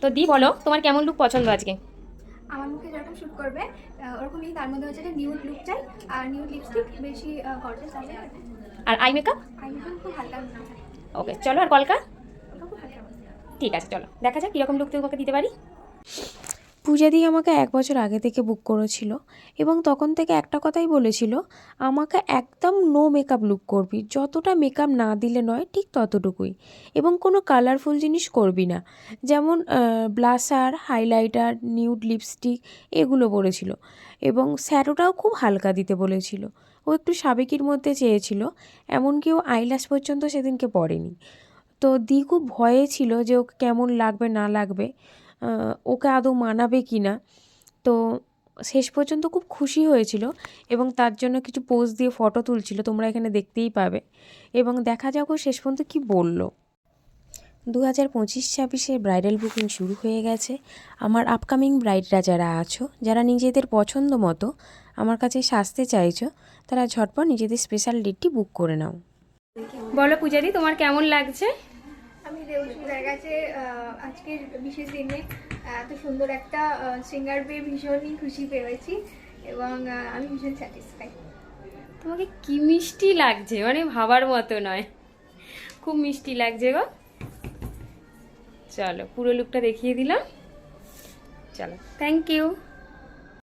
তো দি বলো তোমার কেমন লুক পছন্দ আজকে? আমার মুখে যেরকম শুট করবে ওরকমই, তার মধ্যে হচ্ছে একটা নিউড লুক চাই, আর নিউড লিপস্টিক, বেশি গর্জিয়াস আছে। আর আই মেকআপ? আই মেকআপ খুব হালকা চাই। ওকে চলো, আর কলকা? ওটা খুব হালকা। ঠিক আছে, চলো দেখা যাক কীরকম লুক তোমাকে দিতে পারি। পূজাদি আমাকে 1 বছর আগে থেকে বুক করেছিল এবং তখন থেকে একটা কথাই বলেছিল, আমাকে একদম নো মেকআপ লুক করবি, যতটা মেকআপ না দিলে নয় ঠিক ততটুকুই, এবং কোনো কালারফুল জিনিস করবি না, যেমন ব্লাশার, হাইলাইটার, নিউড লিপস্টিক এগুলো বলেছিল, এবং শ্যাডোটাও খুব হালকা দিতে বলেছিল। ও একটু সাবেকির মধ্যে চেয়েছিল, এমনকি ও আইল্যাশ পর্যন্ত সেদিনকে পরেনি। তো দি খুব ভয়ে ছিল যে ওকে কেমন লাগবে না লাগবে, ওকে আদৌ মানাবে কি না। তো শেষ পর্যন্ত খুব খুশি হয়েছিল এবং তার জন্য কিছু পোজ দিয়ে ফটো তুলছিল, তোমরা এখানে দেখতেই পাবে। এবং দেখা যাক ও শেষ পর্যন্ত কী বলল। 2025-26 ব্রাইডাল বুকিং শুরু হয়ে গেছে। আমার আপকামিং ব্রাইডরা যারা আছো, যারা নিজেদের পছন্দ মতো আমার কাছে সাজতে চাইছো, তারা ঝটপট নিজেদের স্পেশাল ডেটটি বুক করে নাও। বলো পূজাদি তোমার কেমন লাগছে? আমি দেবস্মিতার কাছে আজকের বিশেষ দিনে এত সুন্দর একটা সিঙ্গার পেয়ে ভীষণই খুশি পেয়েছি, এবং আমি ভীষণ স্যাটিসফাই। তোমাকে কি মিষ্টি লাগছে, মানে ভাবার মতো নয়, খুব মিষ্টি লাগছে গো। চলো পুরো লুকটা দেখিয়ে দিলাম, চলো থ্যাংক ইউ।